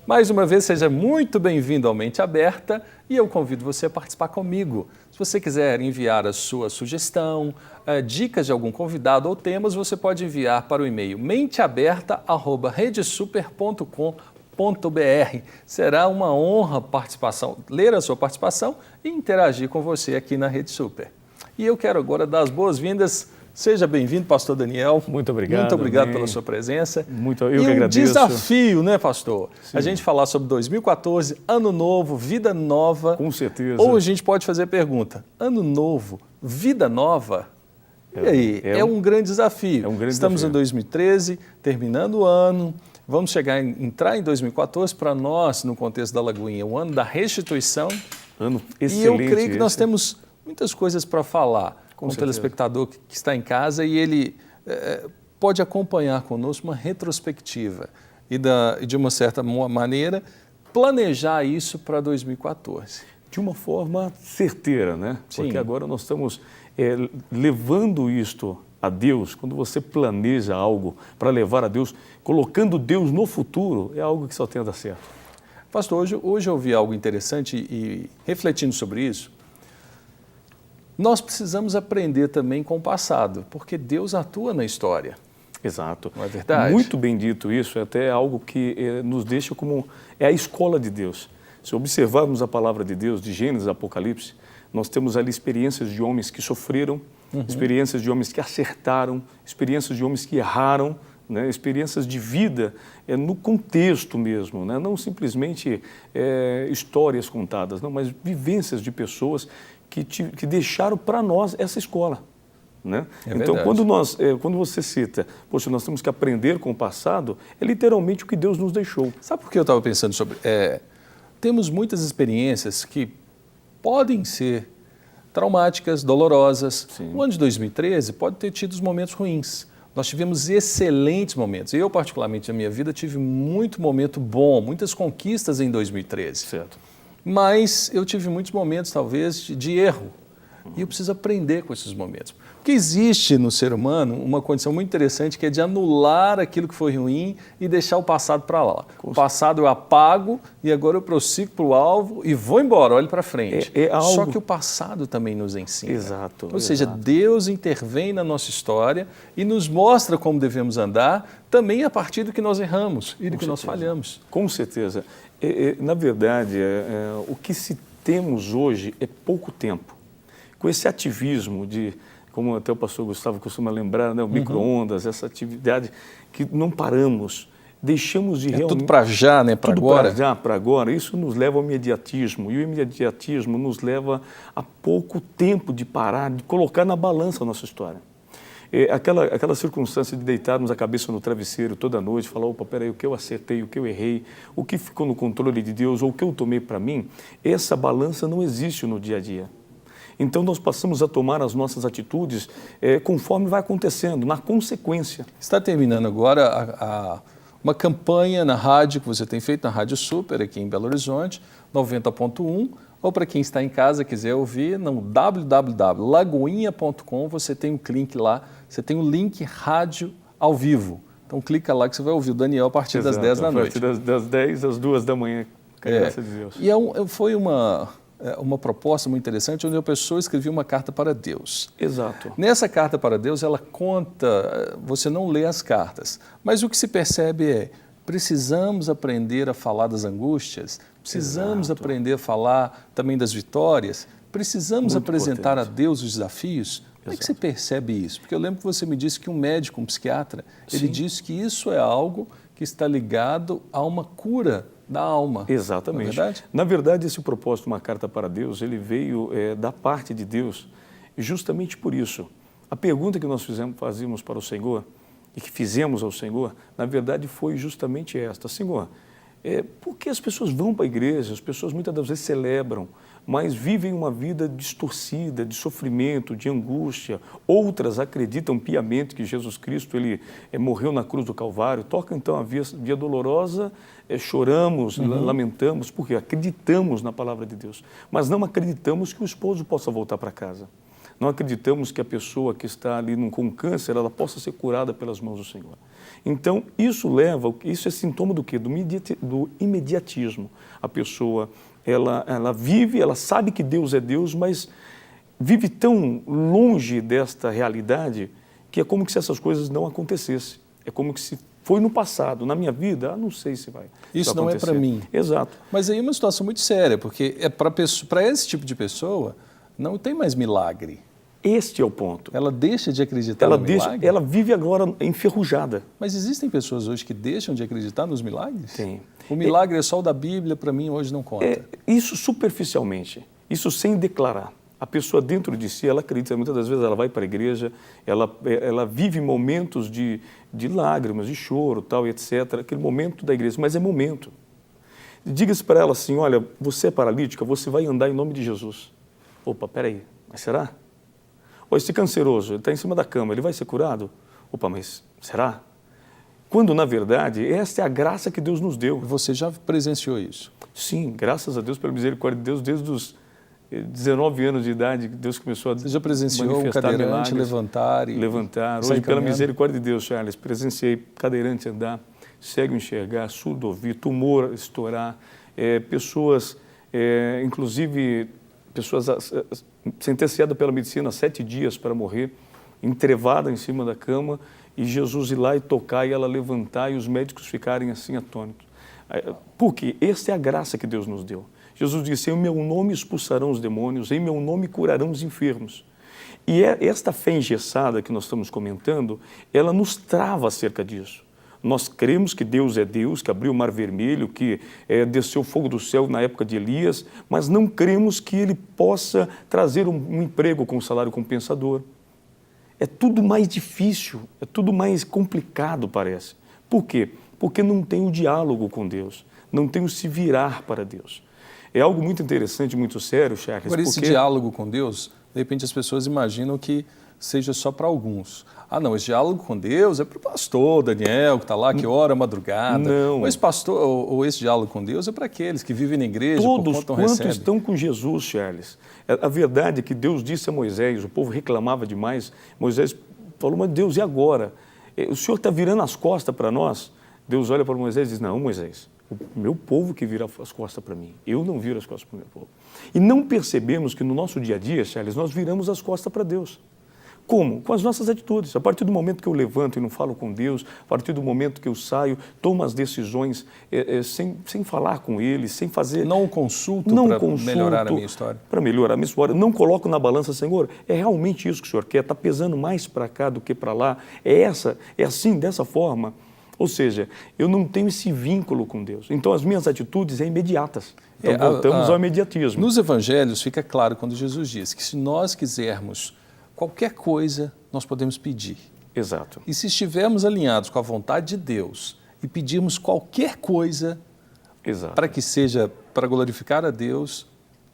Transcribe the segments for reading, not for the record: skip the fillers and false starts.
Mais uma vez, seja muito bem-vindo ao Mente Aberta e eu convido você a participar comigo. Se você quiser enviar a sua sugestão, dicas de algum convidado ou temas, você pode enviar para o e-mail menteaberta@redesuper.com.br. Será uma honra ler a sua participação e interagir com você aqui na Rede Super. E eu quero agora dar as boas-vindas. Seja bem-vindo, pastor Daniel. Muito obrigado. Muito obrigado pela sua presença. Eu que E agradeço. desafio, né, pastor? Sim. A gente falar sobre 2014, ano novo, vida nova. Com certeza. Ou a gente pode fazer a pergunta, ano novo, vida nova? E aí? É um grande desafio. É um grande Estamos desafio. em 2013, terminando o ano, vamos entrar em 2014 para nós, no contexto da Lagoinha, o ano da restituição. Ano excelente. E eu creio que nós temos muitas coisas para falar com o certeza. telespectador que está em casa e ele pode acompanhar conosco uma retrospectiva e de uma certa maneira planejar isso para 2014. De uma forma certeira, né? Sim. Porque agora nós estamos levando isto a Deus. Quando você planeja algo para levar a Deus, colocando Deus no futuro, é algo que só tem a dar certo. Pastor, hoje eu ouvi algo interessante e refletindo sobre isso, nós precisamos aprender também com o passado, porque Deus atua na história. Exato. Não é verdade? Muito bem dito isso, é até algo que nos deixa como... É a escola de Deus. Se observarmos a palavra de Deus, de Gênesis a Apocalipse, nós temos ali experiências de homens que sofreram, experiências de homens que acertaram, experiências de homens que erraram, né? Experiências de vida no contexto mesmo, né? Não simplesmente histórias contadas, não, mas vivências de pessoas que deixaram para nós essa escola. Né? Então, quando você cita, poxa, nós temos que aprender com o passado, é literalmente o que Deus nos deixou. Sabe por que eu estava pensando sobre... temos muitas experiências que podem ser traumáticas, dolorosas. Sim. O ano de 2013 pode ter tido os momentos ruins. Nós tivemos excelentes momentos. Eu, particularmente, na minha vida, tive muito momento bom, muitas conquistas em 2013. Certo. Mas eu tive muitos momentos, talvez, de erro. E eu preciso aprender com esses momentos. Porque existe no ser humano uma condição muito interessante que é de anular aquilo que foi ruim e deixar o passado para lá. O passado eu apago e agora eu prossigo para o alvo e vou embora, olho para frente. Só que o passado também nos ensina. Exato. Ou seja, Deus intervém na nossa história e nos mostra como devemos andar também a partir do que nós erramos e do que nós falhamos. Com certeza. Na verdade, o que se temos hoje é pouco tempo. Com esse ativismo de, como até o pastor Gustavo costuma lembrar, né, o micro-ondas, essa atividade que não paramos, deixamos de realmente... Tudo para já, né? Para agora. Tudo para já, para agora. Isso nos leva ao imediatismo. E o imediatismo nos leva a pouco tempo de parar, de colocar na balança a nossa história. Aquela circunstância de deitarmos a cabeça no travesseiro toda noite, falar, opa, peraí, o que eu acertei, o que eu errei, o que ficou no controle de Deus, ou o que eu tomei para mim, essa balança não existe no dia a dia. Então, nós passamos a tomar as nossas atitudes conforme vai acontecendo, na consequência. Está terminando agora uma campanha na rádio que você tem feito, na Rádio Super, aqui em Belo Horizonte, 90.1, ou para quem está em casa quiser ouvir, no www.lagoinha.com, você tem um link lá, você tem um link rádio ao vivo. Então, clica lá que você vai ouvir o Daniel a partir das 10 da noite. A partir das 10 às 2 da manhã, graças a Deus. E foi uma proposta muito interessante, onde a pessoa escrevia uma carta para Deus. Exato. Nessa carta para Deus, ela conta, você não lê as cartas, mas o que se percebe é, precisamos aprender a falar das angústias, precisamos aprender a falar também das vitórias, precisamos Muito apresentar importante. a Deus os desafios. Como é que você percebe isso? Porque eu lembro que você me disse que um médico, um psiquiatra, ele disse que isso é algo que está ligado a uma cura da alma. Exatamente. Não é verdade? Na verdade, esse propósito, uma carta para Deus, ele veio da parte de Deus justamente por isso. A pergunta que nós fazíamos para o Senhor e que fizemos ao Senhor, na verdade, foi justamente esta. Senhor, por que as pessoas vão para a igreja, as pessoas muitas das vezes celebram, mas vivem uma vida distorcida, de sofrimento, de angústia. Outras acreditam piamente que Jesus Cristo ele morreu na cruz do Calvário. Toca então a via dolorosa, choramos, lamentamos, porque acreditamos na palavra de Deus, mas não acreditamos que o esposo possa voltar para casa. Não acreditamos que a pessoa que está ali com câncer, ela possa ser curada pelas mãos do Senhor. Então, isso é sintoma do quê? Do imediatismo. A pessoa, ela vive, ela sabe que Deus é Deus, mas vive tão longe desta realidade que é como se essas coisas não acontecessem. É como que se foi no passado, na minha vida, não sei se vai Isso não é para mim. Exato. Mas aí é uma situação muito séria, porque para esse tipo de pessoa não tem mais milagre. Este é o ponto. Ela deixa de acreditar no milagre? Ela vive agora enferrujada. Mas existem pessoas hoje que deixam de acreditar nos milagres? Tem. O milagre é só o da Bíblia, para mim hoje não conta. Isso superficialmente, isso sem declarar. A pessoa dentro de si, ela acredita, muitas das vezes ela vai para a igreja, ela vive momentos de lágrimas, de choro, tal, etc. Aquele momento da igreja, mas é momento. Diga-se para ela assim, olha, você é paralítica, você vai andar em nome de Jesus. Opa, peraí, mas será? Ou esse canceroso, ele está em cima da cama, ele vai ser curado? Opa, mas será? Quando, na verdade, esta é a graça que Deus nos deu. Você já presenciou isso? Sim, graças a Deus, pela misericórdia de Deus, desde os 19 anos de idade, Deus começou a Você já presenciou um manifestar cadeirante milagres, levantar. Hoje, pela misericórdia de Deus, Charles, presenciei cadeirante andar, cego enxergar, surdo ouvir, tumor estourar, pessoas, inclusive pessoas sentenciadas pela medicina 7 dias para morrer, entrevada em cima da cama, e Jesus ir lá e tocar e ela levantar e os médicos ficarem assim atônitos. Porque essa é a graça que Deus nos deu. Jesus disse, em meu nome expulsarão os demônios, em meu nome curarão os enfermos. E esta fé engessada que nós estamos comentando, ela nos trava acerca disso. Nós cremos que Deus é Deus, que abriu o mar vermelho, que desceu fogo do céu na época de Elias, mas não cremos que Ele possa trazer um emprego com salário compensador. É tudo mais difícil, é tudo mais complicado, parece. Por quê? Porque não tem o diálogo com Deus, não tem o se virar para Deus. É algo muito interessante, muito sério, Charles. Agora, esse diálogo com Deus, de repente as pessoas imaginam que seja só para alguns. Ah, não, esse diálogo com Deus é para o pastor Daniel, que está lá, que ora à madrugada. Não. Ou esse diálogo com Deus é para aqueles que vivem na igreja, todos quantos estão com Jesus, Charles. A verdade é que Deus disse a Moisés, o povo reclamava demais, Moisés falou, mas Deus, e agora? O Senhor está virando as costas para nós? Deus olha para Moisés e diz, não, Moisés, o meu povo que vira as costas para mim, eu não viro as costas para o meu povo. E não percebemos que no nosso dia a dia, Charles, nós viramos as costas para Deus. Como? Com as nossas atitudes. A partir do momento que eu levanto e não falo com Deus, a partir do momento que eu saio, tomo as decisões sem falar com Ele, sem fazer... Não consulto para melhorar a minha história. Para melhorar a minha história. Não coloco na balança, Senhor, é realmente isso que o Senhor quer? Está pesando mais para cá do que para lá? É assim, dessa forma? Ou seja, eu não tenho esse vínculo com Deus. Então, as minhas atitudes são imediatas. Então, voltamos ao imediatismo. Nos evangelhos fica claro quando Jesus diz que se nós quisermos qualquer coisa, nós podemos pedir. Exato. E se estivermos alinhados com a vontade de Deus e pedirmos qualquer coisa para que seja para glorificar a Deus,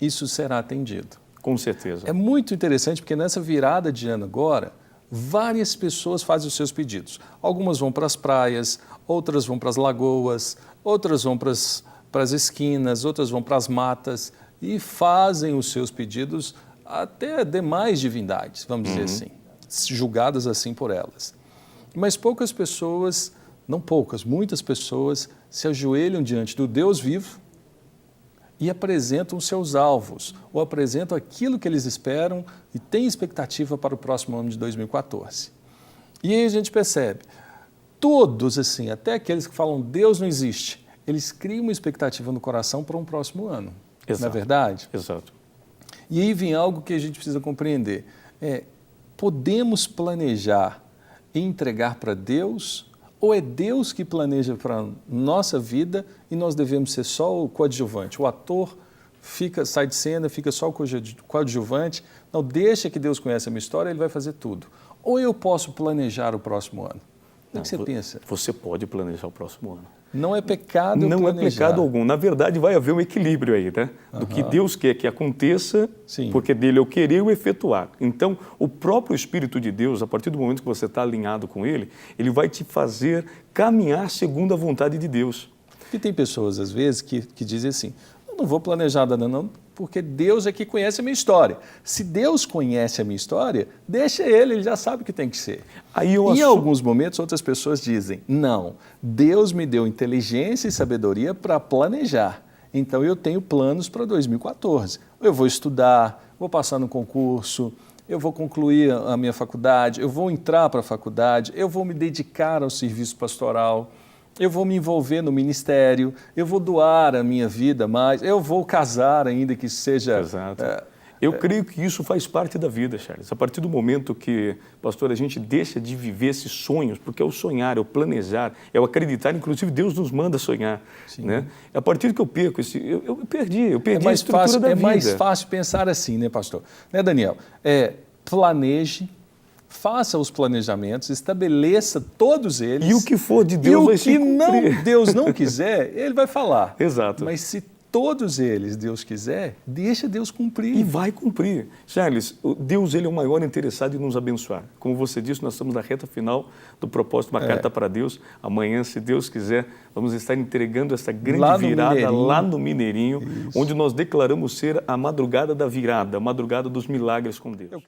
isso será atendido. Com certeza. É muito interessante porque nessa virada de ano agora, várias pessoas fazem os seus pedidos. Algumas vão para as praias, outras vão para as lagoas, outras vão para as esquinas, outras vão para as matas e fazem os seus pedidos até demais divindades, vamos dizer assim, julgadas assim por elas. Mas poucas pessoas, não poucas, muitas pessoas se ajoelham diante do Deus vivo e apresentam os seus alvos, ou apresentam aquilo que eles esperam e têm expectativa para o próximo ano de 2014. E aí a gente percebe, todos assim, até aqueles que falam Deus não existe, eles criam uma expectativa no coração para um próximo ano. Exato. Não é verdade? Exato. E aí vem algo que a gente precisa compreender. Podemos planejar e entregar para Deus, ou é Deus que planeja para a nossa vida e nós devemos ser só o coadjuvante? O ator sai de cena, fica só o coadjuvante. Não, deixa que Deus conheça a minha história, Ele vai fazer tudo. Ou eu posso planejar o próximo ano? O que você pensa? Você pode planejar o próximo ano. Não é pecado Não planejar. é pecado algum. Na verdade, vai haver um equilíbrio aí, né? Do que Deus quer que aconteça, porque dele é o querer e o efetuar. Então, o próprio Espírito de Deus, a partir do momento que você está alinhado com Ele, Ele vai te fazer caminhar segundo a vontade de Deus. E tem pessoas, às vezes, que dizem assim, não vou planejar nada não, porque Deus é que conhece a minha história. Se Deus conhece a minha história, deixa ele já sabe o que tem que ser. Aí Em alguns momentos, outras pessoas dizem, não, Deus me deu inteligência e sabedoria para planejar. Então, eu tenho planos para 2014. Eu vou estudar, vou passar no concurso, eu vou concluir a minha faculdade, eu vou entrar para a faculdade, eu vou me dedicar ao serviço pastoral, eu vou me envolver no ministério, eu vou doar a minha vida mais, eu vou casar ainda que seja... Exato. Eu creio que isso faz parte da vida, Charles. A partir do momento que, pastor, a gente deixa de viver esses sonhos, porque é o sonhar, é o planejar, é o acreditar, inclusive Deus nos manda sonhar. Né? A partir que eu perco eu perdi a estrutura da vida. É mais fácil pensar assim, né, pastor? Né, Daniel? Planeje, faça os planejamentos, estabeleça todos eles. E o que for de Deus vai se cumprir. E o que Deus não quiser, ele vai falar. Exato. Mas se todos eles Deus quiser, deixa Deus cumprir. E vai cumprir. Charles, Deus ele é o maior interessado em nos abençoar. Como você disse, nós estamos na reta final do propósito, uma carta para Deus. Amanhã, se Deus quiser, vamos estar entregando essa grande virada lá no Mineirinho, onde nós declaramos ser a madrugada da virada, a madrugada dos milagres com Deus.